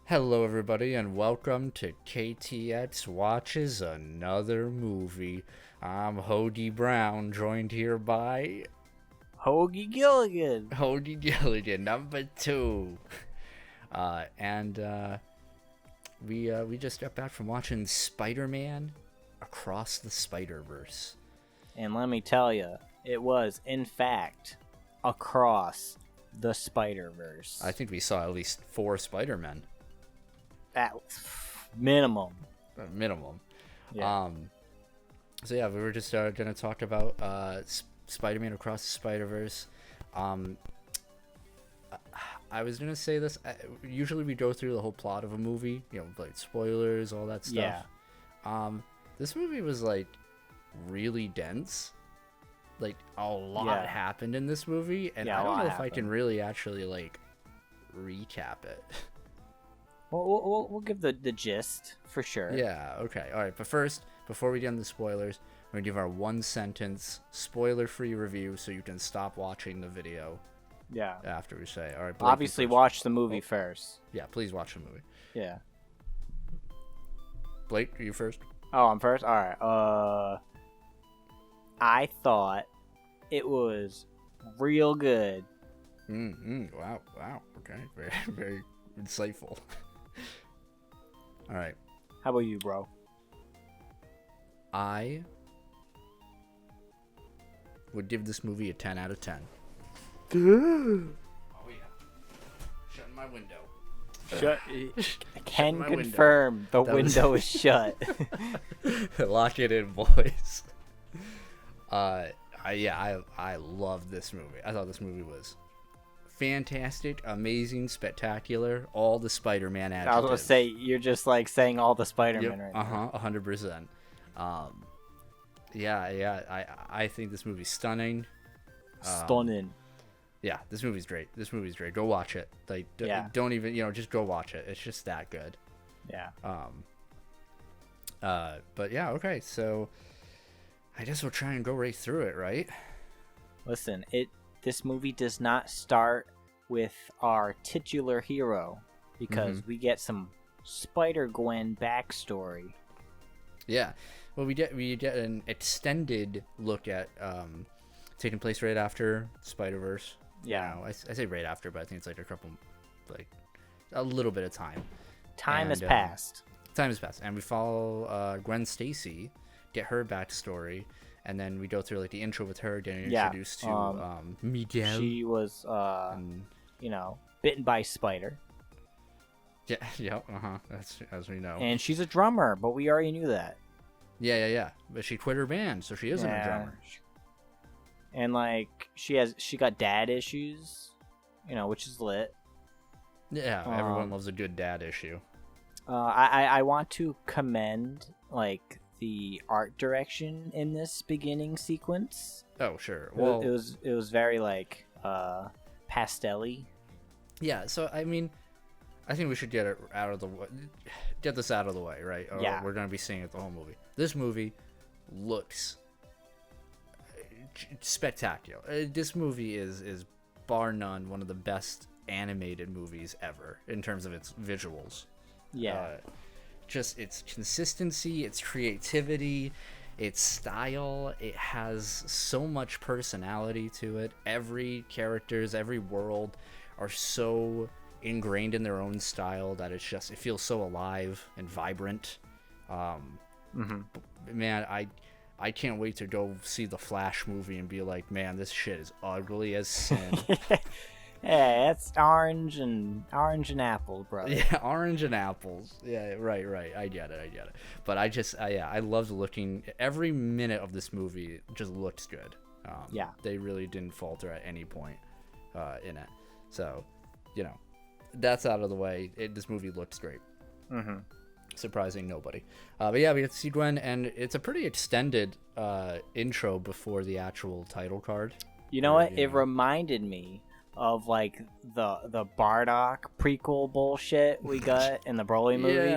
Hello, everybody, and welcome to KTX Watches Another Movie. I'm Hoagie Brown, joined here by Hoagie Gilligan. Hoagie Gilligan, number 2. We just got back from watching Spider-Man Across the Spider-Verse. And let me tell you, it was, in fact, across the Spider-Verse. I think we saw at least 4 Spider-Men. At minimum. Minimum. Yeah. So yeah, we were just going to talk about Spider-Man Across the Spider-Verse. I was going to say this. Usually we go through the whole plot of a movie, like spoilers, all that stuff. Yeah. This movie was like really dense. Like a lot happened in this movie, and I don't know if I can really actually like recap it. We'll give the gist for sure. Yeah, okay. All right, but first, before we get into the spoilers, we're going to give our 1-sentence spoiler-free review so you can stop watching the video. Yeah. After we say. All right, Blake, obviously watch the movie first. Yeah, please watch the movie. Yeah. Blake, are you first? Oh, I'm first? All right. I thought it was real good. Wow. Okay. Very, very insightful. All right. How about you, bro? I would give this movie a 10 out of 10. Oh, yeah. Shutting my window. I can confirm the window is shut. Lock it in, boys. I love this movie. I thought this movie was fantastic, amazing, spectacular, all the Spider-Man adjectives. I was going to say, you're just like saying all the Spider-Man right now. 100%. I think this movie's stunning. Stunning. Yeah, this movie's great. Go watch it. Like, don't even, just go watch it. It's just that good. Yeah. But yeah, okay. So I guess we'll try and go right through it, right? Listen, this movie does not start with our titular hero because we get some Spider-Gwen backstory. Yeah. Well, we get an extended look at taking place right after Spider-Verse. Yeah. I say right after, but I think it's like a little bit of time. Time has passed. Time has passed, and we follow Gwen Stacy, get her backstory, and then we go through like the intro with her getting introduced to Miguel. She was, bitten by a spider. Yeah. That's as we know. And she's a drummer, but we already knew that. Yeah. But she quit her band, so she isn't a drummer. And like she got dad issues, which is lit. Yeah, everyone loves a good dad issue. I want to commend like the art direction in this beginning sequence. Oh sure. Well, it was very like pastel-y. Yeah. So I mean, I think we should get this out of the way, right? Or yeah. We're gonna be seeing it the whole movie. This movie looks spectacular. This movie is bar none one of the best animated movies ever in terms of its visuals. Yeah. Just its consistency, its creativity, its style. It has so much personality to it. Every characters, every world are so ingrained in their own style that it feels so alive and vibrant. Man, I can't wait to go see the Flash movie and be like, man, this shit is ugly as sin. Yeah, it's orange and apples, brother. Yeah, orange and apples. Yeah, right. I get it. But I loved looking. Every minute of this movie just looks good. Yeah. They really didn't falter at any point in it. So, that's out of the way. This movie looks great. Surprising nobody. But yeah, we get to see Gwen, and it's a pretty extended intro before the actual title card. You know what? It reminded me of like the Bardock prequel bullshit we got in the Broly movie.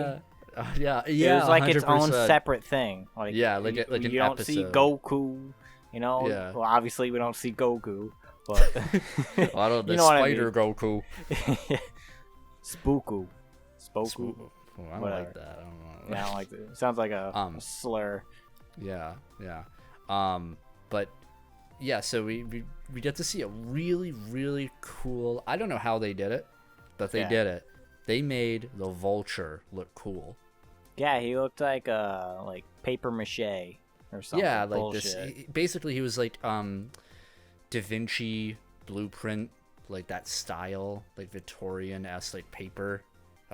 Yeah. It was like 100%. Its own separate thing. Like you an don't episode. See Goku. Yeah. Well, obviously we don't see Goku, but I don't. The spider Goku. Spooku. Spoku. Oh, I don't Whatever. like that. I don't know. Yeah, I don't like that. It sounds like a slur. Yeah. But yeah, so we get to see a really, really cool. I don't know how they did it, but they did it. They made the Vulture look cool. Yeah, he looked like paper mache or something. Yeah, like bullshit. this. Basically, he was like Da Vinci blueprint, like that style, like Victorian-esque, like paper.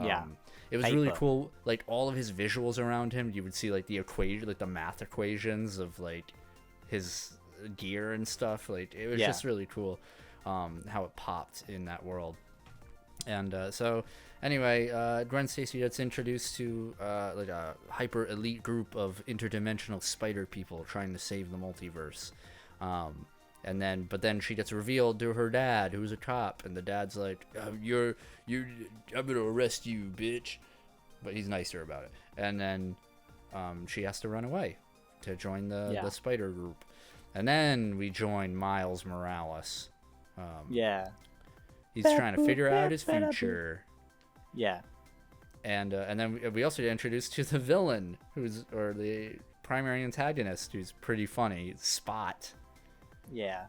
Yeah. It was really cool. Like all of his visuals around him, you would see like the equation, like the math equations of like his gear and stuff. Like it was just really cool, how it popped in that world. And so anyway, Gwen Stacy gets introduced to like a hyper elite group of interdimensional spider people trying to save the multiverse. But then she gets revealed to her dad, who's a cop, and the dad's like, I'm gonna arrest you, bitch. But he's nicer about it. And then she has to run away to join the spider group. And then we join Miles Morales. He's trying to figure out his future. Yeah. And then we also get introduced to the villain, or the primary antagonist, who's pretty funny, Spot. Yeah.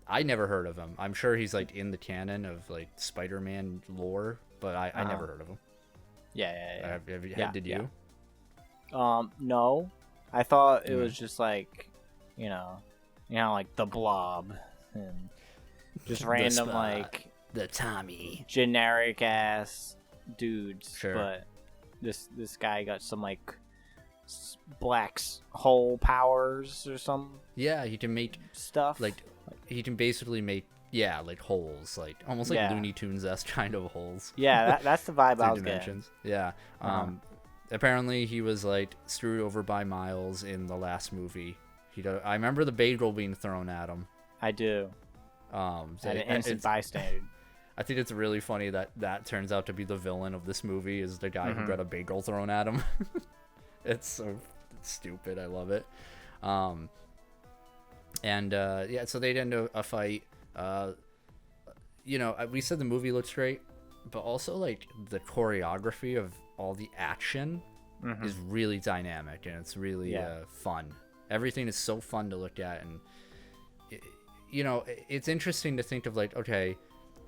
I never heard of him. I'm sure he's like in the canon of like Spider-Man lore, but I never heard of him. Yeah. Did you? No. I thought it was just like, like the Blob and just random Spot, like the Tommy, generic ass dudes. Sure. But this guy got some like black hole powers or some. Yeah, he can make stuff. Like he can basically make like holes, like almost like Looney Tunes-esque kind of holes. Yeah, that's the vibe I was getting. Yeah. Apparently he was like screwed over by Miles in the last movie. I remember the bagel being thrown at him. I do. An innocent bystander. I think it's really funny that turns out to be the villain of this movie, is the guy who got a bagel thrown at him. It's so stupid. I love it. So they get into a fight. We said the movie looks great, but also like the choreography of all the action is really dynamic, and it's really fun. Everything is so fun to look at, and it's interesting to think of like, okay,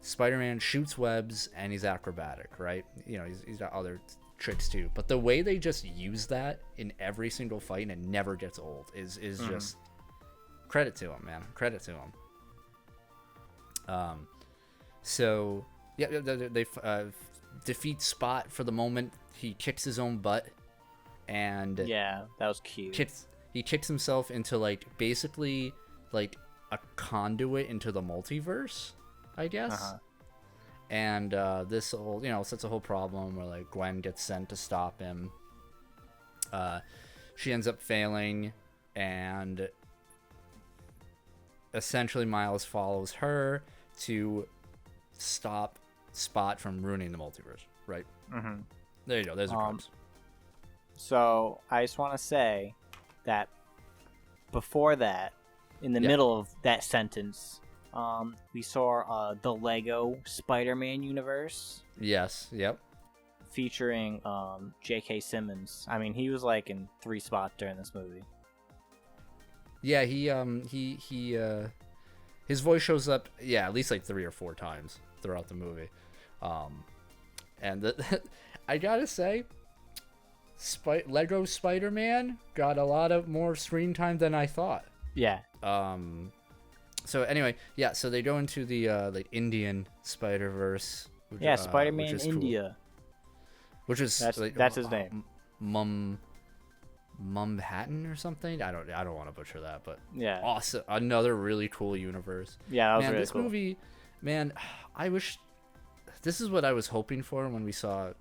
Spider-Man shoots webs and he's acrobatic, right? He's got other tricks too, but the way they just use that in every single fight and it never gets old is just credit to him, man. Credit to him. They defeat Spot for the moment. He kicks his own butt, and that was cute. He kicks himself into like basically like a conduit into the multiverse, I guess. And this whole sets a whole problem where like Gwen gets sent to stop him. She ends up failing, and essentially Miles follows her to stop Spot from ruining the multiverse, right? There you go. There's the cards. So I just want to say that before that, in the middle of that sentence, we saw the Lego Spider-Man universe. Yes. Yep. Featuring J.K. Simmons. I mean, he was like in 3 spots during this movie. Yeah, his voice shows up, at least like 3 or 4 times throughout the movie. I gotta say, Lego Spider-Man got a lot of more screen time than I thought. Yeah. So anyway, so they go into the like Indian Spider-Verse. Spider-Man India. Cool. Which is that's his name. Mumhattan or something. I don't want to butcher that, but awesome. Another really cool universe. Yeah, that was really this cool. movie, man, I wish this is what I was hoping for when we saw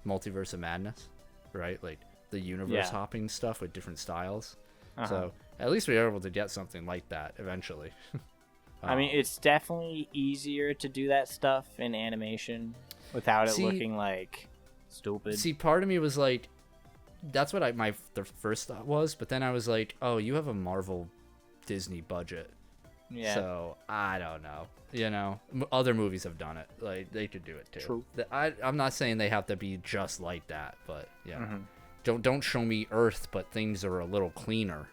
Multiverse of Madness, right? Like the universe hopping stuff with different styles. So at least we were able to get something like that eventually. I mean, it's definitely easier to do that stuff in animation without it looking like stupid. See, part of me was like, that's what the first thought was, but then I was like, oh, you have a Marvel Disney budget. Yeah. So I don't know. Other movies have done it. Like they could do it too. True. I'm not saying they have to be just like that, but yeah. Mm-hmm. Don't show me Earth, but things are a little cleaner.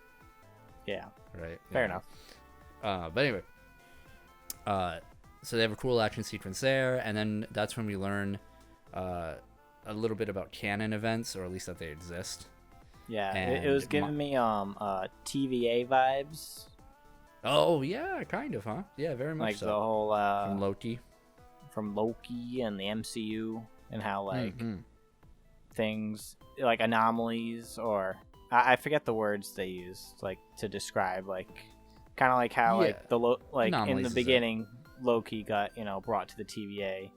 Yeah. Right. Fair enough. But anyway. So they have a cool action sequence there, and then that's when we learn a little bit about canon events, or at least that they exist. Yeah, it was giving me TVA vibes. Oh yeah, kind of, huh? Yeah, very much like so. The whole from Loki and the MCU, and how things like anomalies, or I forget the words they use, like to describe, like kind of like how like in the beginning Loki got brought to the TVA,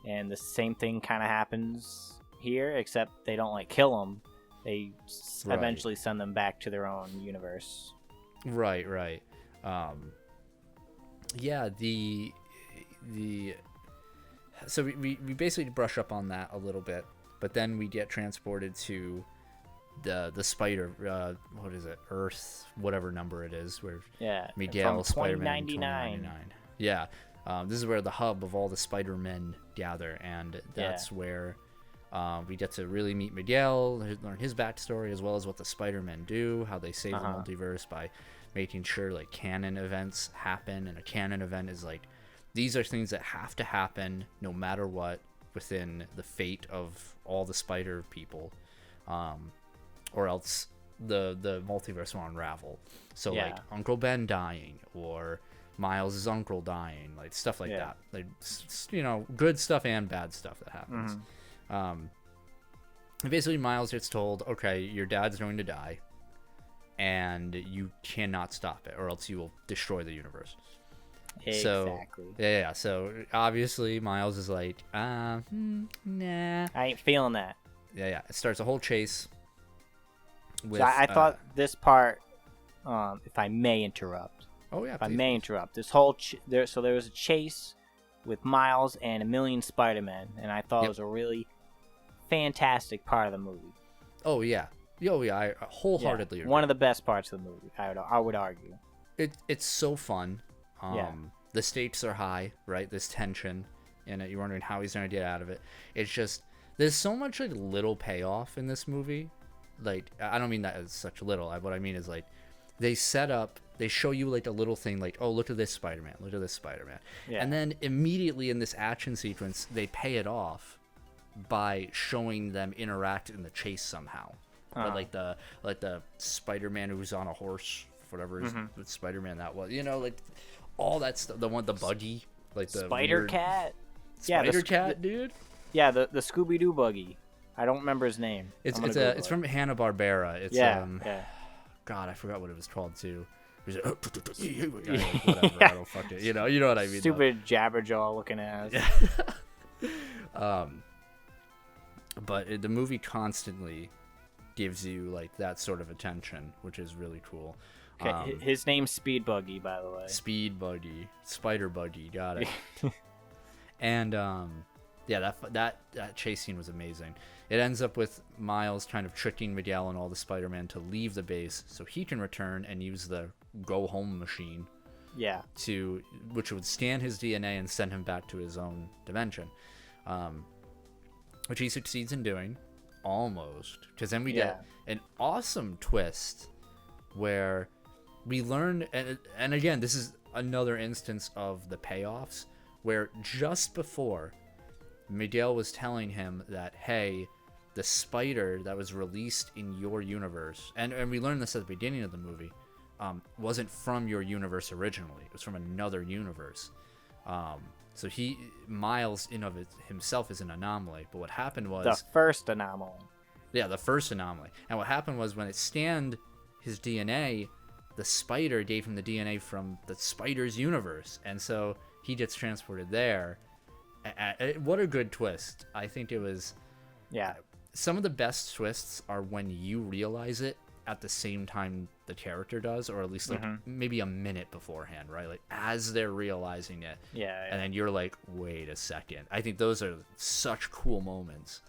and the same thing kind of happens here, except they don't like kill him. They eventually send them back to their own universe. Right. Yeah, so we basically brush up on that a little bit, but then we get transported to the spider, what is it, Earth, whatever number it is, where Miguel, Spider-Man, 2099. Yeah, this is where the hub of all the Spider-Men gather, and that's where we get to really meet Miguel, learn his backstory, as well as what the Spider-Men do, how they save the multiverse by making sure like canon events happen. And a canon event is like, these are things that have to happen no matter what within the fate of all the spider people, or else the multiverse will unravel. So like Uncle Ben dying, or Miles' uncle dying, like stuff like that, like good stuff and bad stuff that happens. And basically Miles gets told, okay, your dad's going to die and you cannot stop it, or else you will destroy the universe. Exactly. So so obviously Miles is like, nah, I ain't feeling that. It starts a whole chase with, so I thought this part, if I may interrupt, if I may interrupt, this whole there was a chase with Miles and a million Spider-Men, and I thought it was a really fantastic part of the movie. I wholeheartedly agree. One of the best parts of the movie, I would argue. It's so fun. The stakes are high, right? There's tension in it. You're wondering how he's going to get out of it. It's just, there's so much like little payoff in this movie. Like, I don't mean that as such little. What I mean is like, they show you like a little thing, like, oh, look at this Spider-Man, and then immediately in this action sequence they pay it off by showing them interact in the chase somehow. Like the Spider-Man who's on a horse, whatever Spider-Man that was, like all that stuff. The buggy, like the Spider-Cat, Spider-Cat, dude. Yeah, the Scooby-Doo buggy. I don't remember his name. It's from Hanna-Barbera. It's God, I forgot what it was called too. It was whatever. I don't fuck it. You know what I mean. Stupid Jabberjaw looking ass. But the movie constantly gives you like that sort of attention, which is really cool. Okay, his name's Speed Buggy, by the way. Speed Buggy, Spider Buggy, got it. And that chase scene was amazing. It ends up with Miles kind of tricking Miguel and all the Spider-Man to leave the base so he can return and use the go home machine. Yeah. Which would scan his DNA and send him back to his own dimension. Which he succeeds in doing, almost. Because then we get an awesome twist where we learn, and again, this is another instance of the payoffs, where just before Miguel was telling him that, hey, the spider that was released in your universe, and we learned this at the beginning of the movie, wasn't from your universe originally. It was from another universe. So Miles in of it himself is an anomaly. But what happened was... The first anomaly. Yeah, the first anomaly. And what happened was when it scanned his DNA, the spider gave him the DNA from the spider's universe. And so he gets transported there. What a good twist. I think it was... Yeah. Some of the best twists are when you realize it at the same time the character does, or at least like maybe a minute beforehand, right? Like as they're realizing it. Yeah. And then you're like, wait a second. I think those are such cool moments.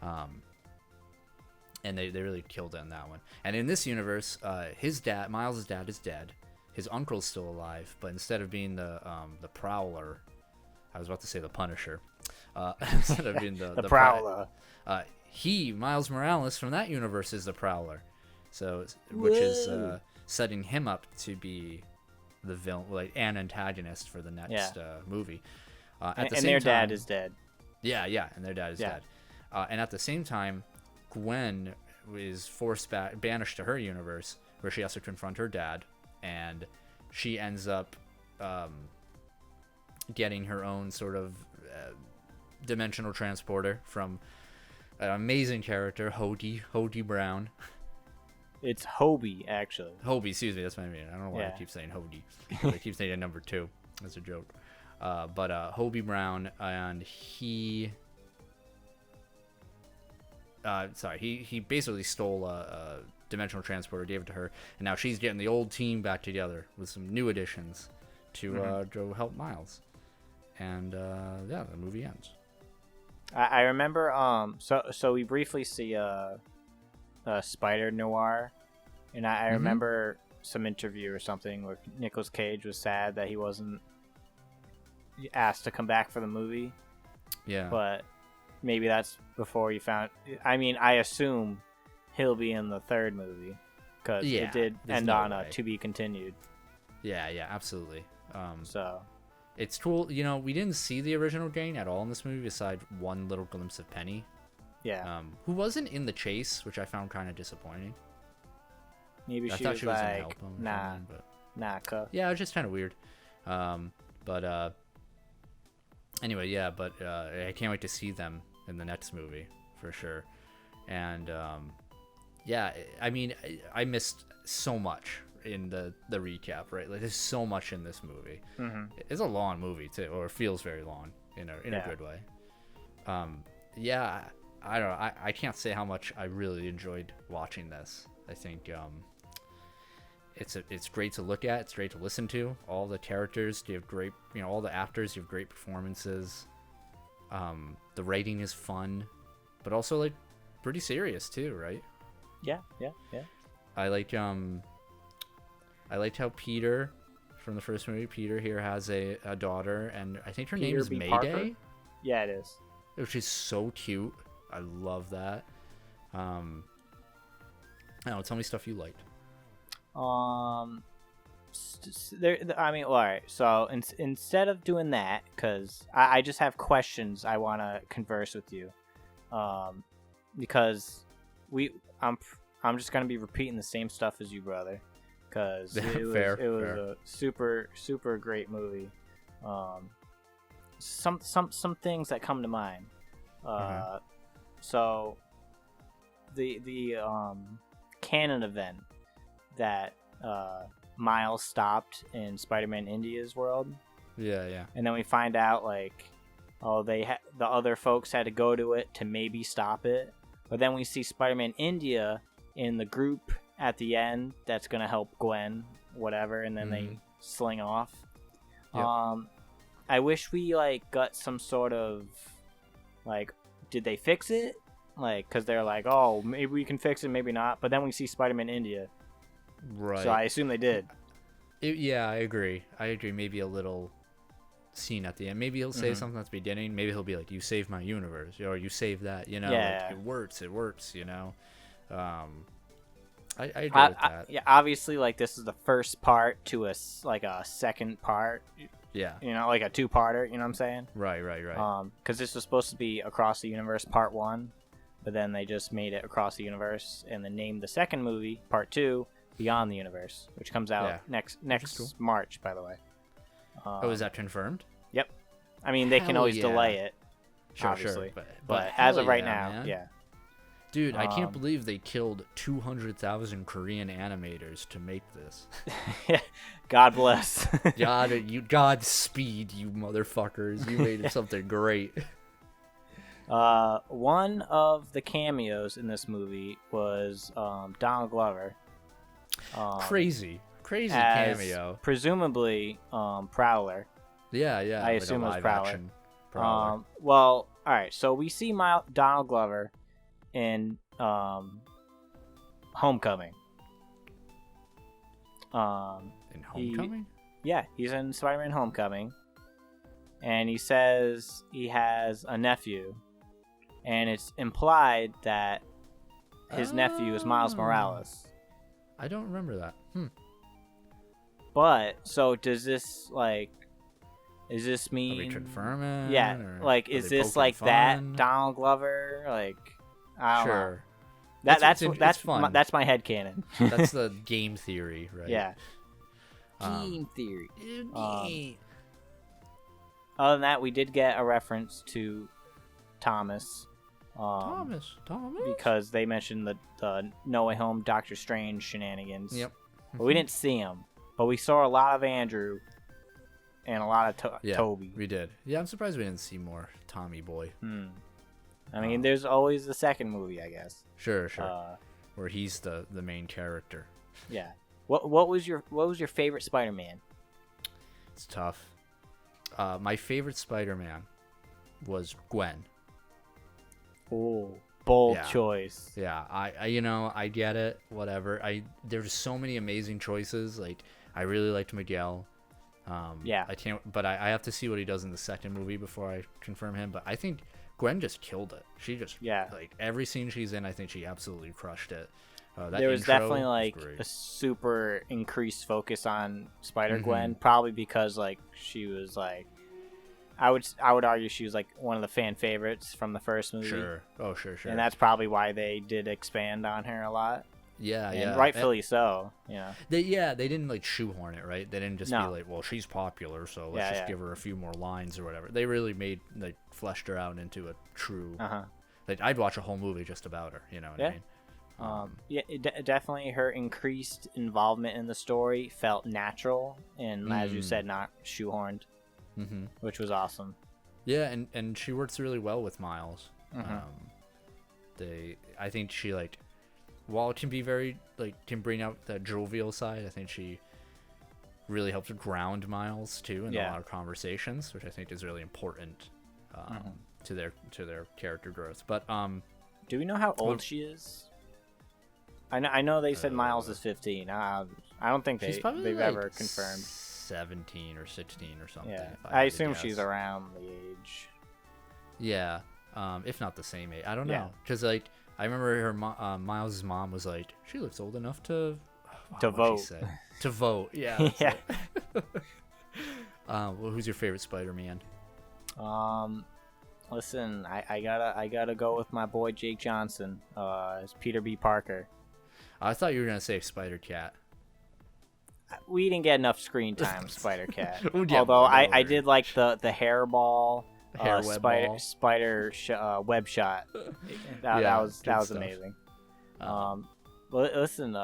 And they really killed it in that one. And in this universe, Miles' dad is dead. his uncle's still alive, but instead of being the Prowler, I was about to say the Punisher. Instead of being the Prowler, Miles Morales from that universe is the Prowler, which is setting him up to be the villain, like an antagonist for the next movie. And their dad is dead. Yeah, and their dad is dead. And at the same time, Gwen is banished to her universe, where she has to confront her dad, and she ends up getting her own sort of dimensional transporter from an amazing character, Hobie Brown. It's Hobie, actually. Hobie, excuse me, that's what I mean. I don't know why I keep saying Hobie. I keep saying number 2. That's a joke. But Hobie Brown, and he basically stole a dimensional transporter, gave it to her, and now she's getting the old team back together with some new additions to go help Miles. And the movie ends. I remember. So we briefly see Spider Noir, and I remember some interview or something where Nicolas Cage was sad that he wasn't asked to come back for the movie. Yeah. But maybe that's before you found. I mean, I assume he'll be in the third movie because it did end on a to be continued. Yeah, absolutely. So it's cool. We didn't see the original gang at all in this movie, beside one little glimpse of Penny. Yeah. Who wasn't in the chase, which I found kind of disappointing. Maybe she was like, nah, cuh. Yeah, it was just kind of weird. But anyway, I can't wait to see them in the next movie for sure. And I mean, I missed so much in the recap, right? Like, there's so much in this movie. It's a long movie too, or it feels very long in a good way. I don't know. I can't say how much I really enjoyed watching this. I think it's great to look at. It's great to listen to. All the characters give great, all the actors give great performances. The writing is fun, but also like pretty serious too, right? Yeah. I liked how Peter from the first movie, Peter here has a daughter, and I think her name is Mayday. Parker? Yeah, it is. Which is so cute. I love that. I don't know, tell me stuff you liked. All right. So instead of doing that, because I just have questions I want to converse with you, because I'm just gonna be repeating the same stuff as you, brother, because it was a super great movie. Some things that come to mind. So the canon event that Miles stopped in Spider-Man India's world. Yeah. And then we find out the other folks had to go to it to maybe stop it. But then we see Spider-Man India in the group at the end that's gonna help Gwen, whatever, and then they sling off. Yep. I wish we got some sort of did they fix it? Because they're oh, maybe we can fix it, maybe not. But then we see Spider-Man India. Right. So I assume they did. I agree. Maybe a little scene at the end. Maybe he'll say something at the beginning. Maybe he'll be like, "You saved my universe," or "You saved that." It works. It works. I agree with that. Obviously, this is the first part to a second part. Yeah. Like a two-parter. You know what I'm saying? Right. Because this was supposed to be Across the Universe Part 1, but then they just made it Across the Universe and then named the second movie Part 2 Beyond the Universe, which comes out next cool. March, by the way. Is that confirmed? Yep. I mean, they can always delay it, obviously. Sure. But as of right now, man. yeah. Dude, I can't believe they killed 200,000 Korean animators to make this. God bless. Godspeed, you motherfuckers. You made something great. One of the cameos in this movie was Donald Glover. Crazy cameo. Presumably Prowler. Yeah. I assume it was Prowler. Prowler. Well, all right. So we see Donald Glover in Homecoming. In Homecoming? Yeah, he's in Spider-Man Homecoming. And he says he has a nephew. And it's implied that his nephew is Miles Morales. I don't remember that. But, so does this, like... Is this mean... Are we confirming? Yeah, like, is this like fun? that Donald Glover? Like, I don't know. That's fun. That's my headcanon. That's the game theory, right? Yeah. Game theory. Other Other than that, we did get a reference to Thomas. Thomas. Because they mentioned the No Way Home Doctor Strange shenanigans. Yep. But we didn't see him. But we saw a lot of Andrew and a lot of Toby. We did. Yeah, I'm surprised we didn't see more Tommy Boy. I mean, there's always the second movie, I guess. Sure. Where he's the main character. Yeah. What was your favorite Spider-Man? It's tough. My favorite Spider-Man was Gwen. Oh, bold choice. Yeah, I get it. Whatever. There's so many amazing choices. Like, I really liked Miguel. I can't, but I have to see what he does in the second movie before I confirm him. But I think Gwen just killed it. She just like every scene she's in, I think she absolutely crushed it. There was definitely like a super increased focus on Spider-Gwen, probably because like she was like, I would argue she was like one of the fan favorites from the first movie. Sure. Oh, sure. And that's probably why they did expand on her a lot. Yeah, and rightfully so. Yeah. They didn't like shoehorn it, right? They didn't just be like, well, she's popular, so let's just give her a few more lines or whatever. They really fleshed her out into a true. Like, I'd watch a whole movie just about her. You know what I mean? Definitely her increased involvement in the story felt natural and, as you said, not shoehorned, which was awesome. Yeah, and she works really well with Miles. I think she while it can be very can bring out that jovial side, I think she really helps ground Miles too in a lot of conversations, which I think is really important to their character growth. But do we know how old she is? I know they said Miles is 15. I don't think they've ever confirmed. 17 or 16 or something. Yeah, I assume she's around the age. Yeah, if not the same age. I don't know, because I remember her Miles' mom was like, she looks old enough to vote. To vote, yeah. Yeah. Well, who's your favorite Spider-Man? Listen, I gotta go with my boy Jake Johnson. As Peter B. Parker. I thought you were gonna say Spider-Cat. We didn't get enough screen time, Spider-Cat. Although I did like the hairball. Spider web shot. That was amazing. Listen,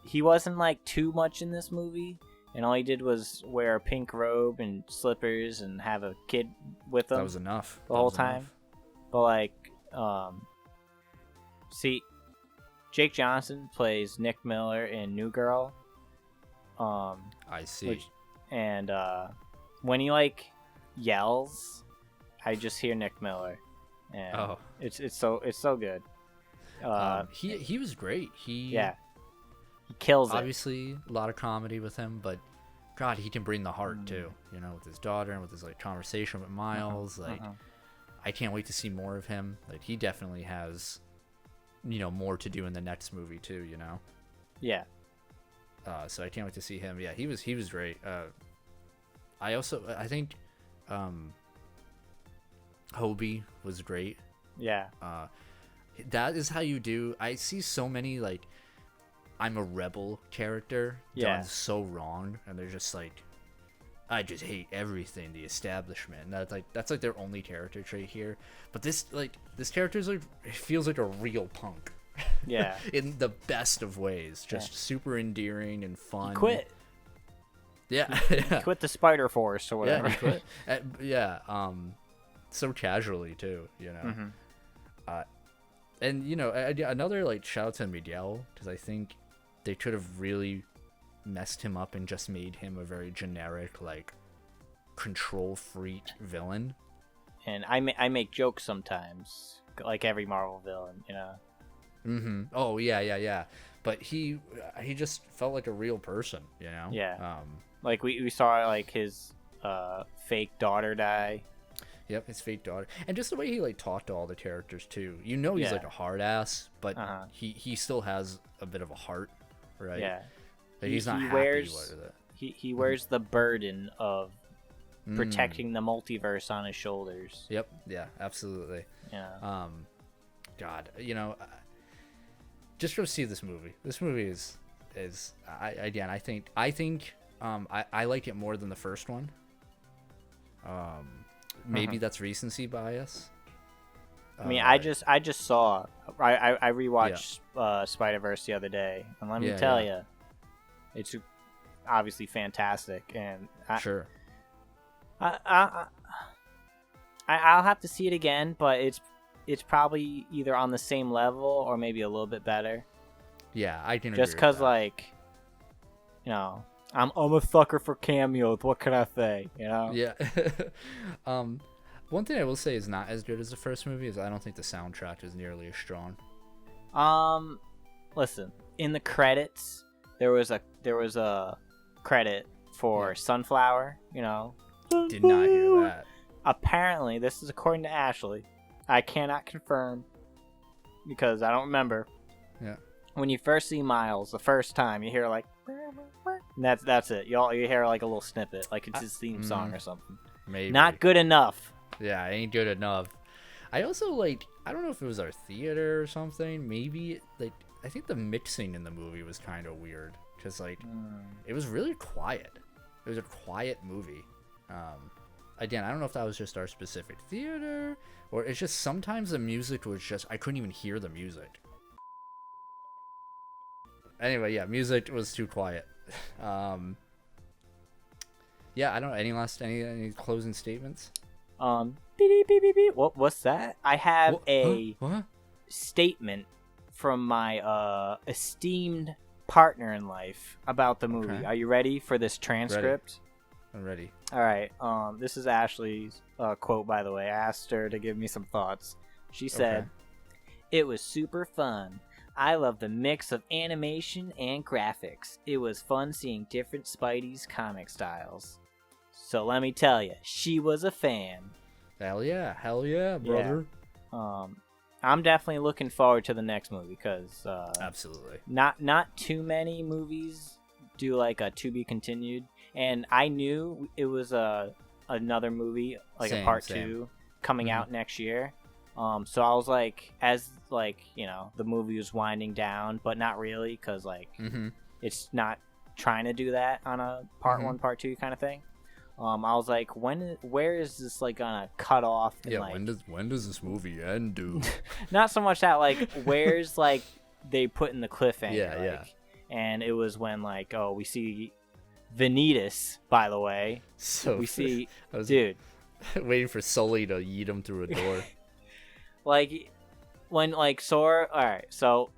he wasn't like too much in this movie, and all he did was wear a pink robe and slippers and have a kid with him. That was enough the whole time. But see, Jake Johnson plays Nick Miller in New Girl. I see. When he yells, I just hear Nick Miller, and it's so good. He was great. He kills it. Obviously, a lot of comedy with him, but God, he can bring the heart too. You know, with his daughter and with his conversation with Miles. I can't wait to see more of him. He definitely has, more to do in the next movie too. You know. Yeah. So I can't wait to see him. Yeah, he was great. I think. Hobie was great. Yeah. That is how you do. I see so many I'm a rebel character done so wrong, and they're just I just hate everything, the establishment. And that's their only character trait here. But this character is it feels like a real punk. Yeah. In the best of ways, just super endearing and fun. He quit. Yeah. He quit the Spider Force or whatever. Yeah, he quit. So casually too, and another shout out to Miguel, because I think they could have really messed him up and just made him a very generic control freak villain. And I make jokes sometimes, like every Marvel villain, Oh yeah. but he just felt like a real person, you know. Yeah. Like we saw like his fake daughter die. Yep, his fake daughter, and just the way he like talked to all the characters too. You know, he's like a hard ass, but he still has a bit of a heart, right? Yeah, like, he's not he happy with it. He wears the burden of protecting the multiverse on his shoulders. Yep. Yeah. Absolutely. Yeah. God, you know, just go see this movie. This movie is I think I like it more than the first one. Maybe that's recency bias. I mean, I just saw. I rewatched Spider-Verse the other day, and let me tell you, it's obviously fantastic. And sure, I'll have to see it again, but it's probably either on the same level or maybe a little bit better. Yeah, I can just agree with because, that. like, you know, I'm a sucker for cameos. What can I say? You know? Yeah. One thing I will say is not as good as the first movie is I don't think the soundtrack is nearly as strong. Listen, in the credits, there was a credit for Sunflower. You know. Did not hear that. Apparently, this is according to Ashley. I cannot confirm because I don't remember. Yeah. When you first see Miles the first time, you hear like, and that's it. You hear like a little snippet, like it's his theme song or something. Maybe not good enough. Yeah, it ain't good enough. I also like. I don't know if it was our theater or something. Maybe like I think the mixing in the movie was kind of weird because like it was really quiet. It was a quiet movie. Again, I don't know if that was just our specific theater or it's just sometimes the music was just I couldn't even hear the music. Anyway, yeah, music was too quiet. Yeah, I don't know. Any closing statements? Beep, beep, beep, beep. What's that? I have what? statement from my esteemed partner in life about the movie. Okay. Are you ready for this transcript? I'm ready. All right. This is Ashley's quote, by the way. I asked her to give me some thoughts. She said, "It was super fun. I love the mix of animation and graphics. It was fun seeing different Spidey's comic styles. So let me tell you, she was a fan." Hell yeah, brother. Yeah. I'm definitely looking forward to the next movie because absolutely not too many movies do like a to be continued, and I knew it was another movie like a part 2 coming out next year. So I was like, as like, you know, the movie was winding down, but not really, because like it's not trying to do that on a part 1, part 2 kind of thing. I was like, where is this like gonna cut off? And, like, when does this movie end, dude? Not so much that, like, where's like they put in the cliffhanger? Yeah. And it was when like, we see Vanitas, by the way. So we see, I was dude, waiting for Sully to yeet him through a door. Like when like Sora. All right, so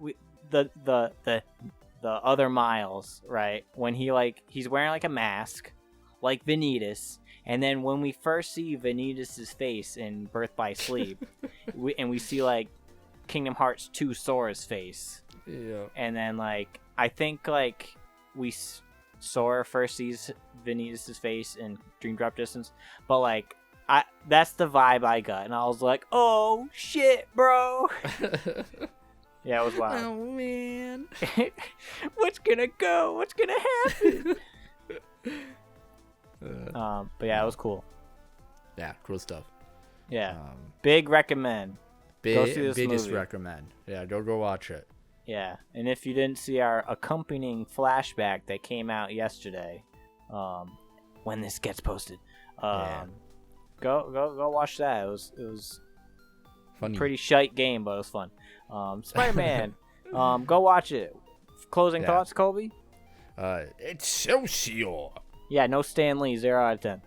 the other Miles, right? When he's wearing like a mask, like Vanitas, and then when we first see Vanitas' face in Birth by Sleep, we see like Kingdom Hearts 2 Sora's face. Yeah. And then like I think like Sora first sees Vanitas' face in Dream Drop Distance, but like that's the vibe I got, and I was like, oh shit, bro. Yeah, it was wild. Oh man. What's gonna happen? But yeah, it was cool. Yeah, cool stuff. Yeah. Big recommend. Go see this biggest movie. recommend. Yeah, go watch it. Yeah, and if you didn't see our accompanying flashback that came out yesterday, when this gets posted, go watch that. It was funny. Pretty shite game, but it was fun. Spider-Man, go watch it. Closing thoughts, Colby? Excelsior. Yeah, no Stan Lee, 0 out of 10.